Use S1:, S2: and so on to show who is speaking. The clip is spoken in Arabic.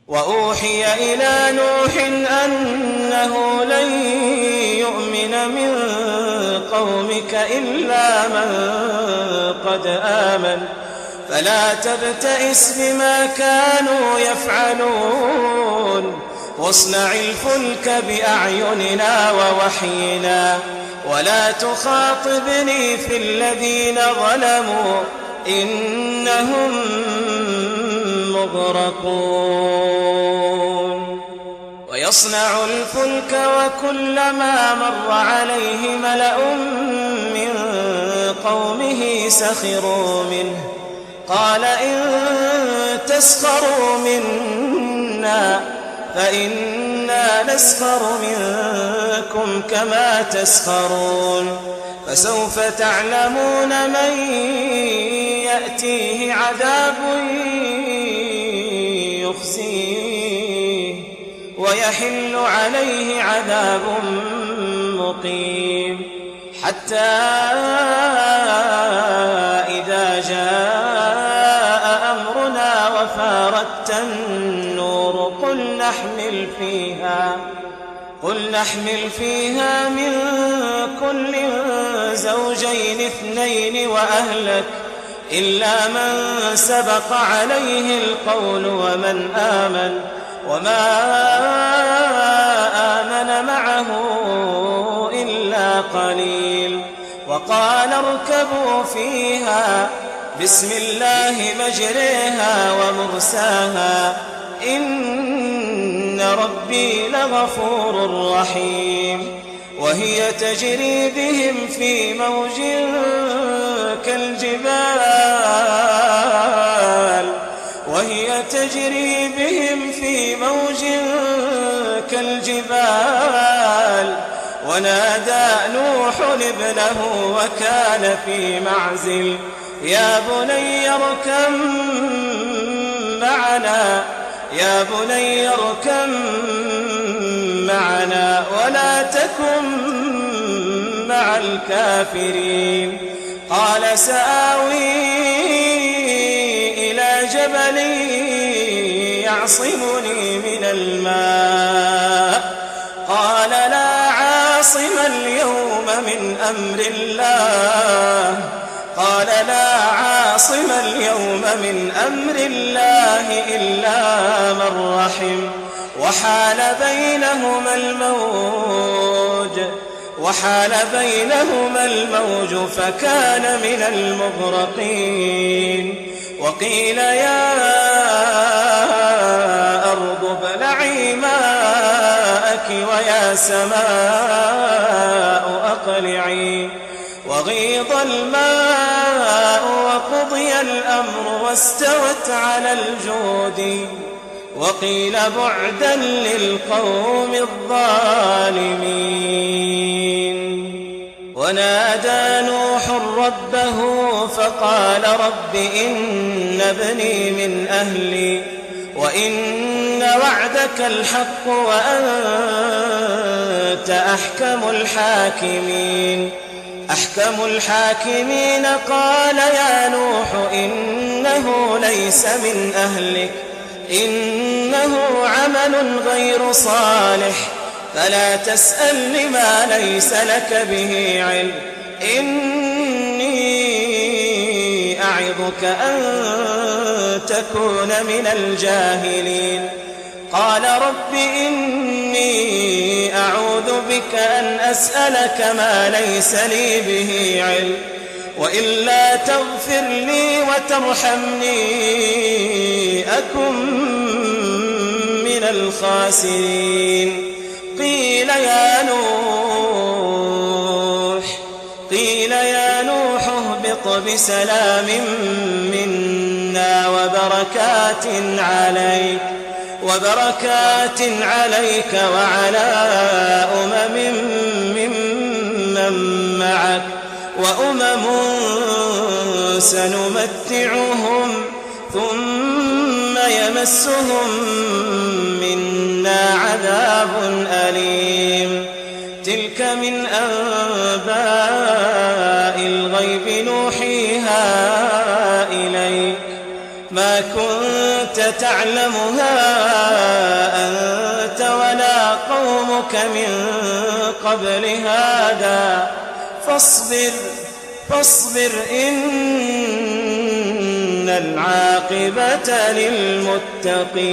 S1: وأوحي إلى نوح أنه لن يؤمن من قومك إلا من قد آمن فلا تبتئس بما كانوا يفعلون واصنع الفلك بأعيننا ووحينا ولا تخاطبني في الذين ظلموا إنهم مغرقون ويصنع الفلك وكلما مر عليه ملأ من قومه سخروا منه قال إن تسخروا منا فإنا نسخر منكم كما تسخرون فسوف تعلمون من يأتيه عذاب يخزيه ويحل عليه عذاب مقيم حتى إذا جاء أمرنا وفارت النور قل نحمل فيها من كل زوجين اثنين وأهلك إلا من سبق عليه القول وما آمن معه إلا قليل وقال اركبوا فيها بسم الله مجريها ومرساها إن ربي لغفور رحيم وهي تجري بهم في موج كالجبال ونادى نوح ابنه وكان في معزل يا بني اركب معنا ولا تكن مع الكافرين قال سآوي إلى جبل يعصمني من الماء قال لا عاصم اليوم من أمر الله إلا من رحم وحال بينهما الموج فكان من المغرقين وقيل يا أرض ابلعي ماءك ويا سماء أقلعي وغيض الماء وقضي الأمر واستوت على الجود وقيل بعدا للقوم الظالمين ونادى نوح ربه فقال رب إن ابني من أهلي وإن وعدك الحق وأنت أحكم الحاكمين قال يا نوح إنه ليس من أهلك إنه عمل غير صالح فلا تسأل ما ليس لك به علم إني أعظك أن تكون من الجاهلين قال رب إني أعوذ بك أن أسألك ما ليس لي به علم وإلا تغفر لي وترحمني أكن من الخاسرين قيل يا نوح اهبط بسلام منا وبركات عليك وعلى ممن معك وأمم سنمتعهم ثم يمسهم منا عذاب أليم تلك من أنباء الغيب نوحيها إليك ما كنت تعلمها قومك من قبل هذا فاصبر إن العاقبة للمتقين.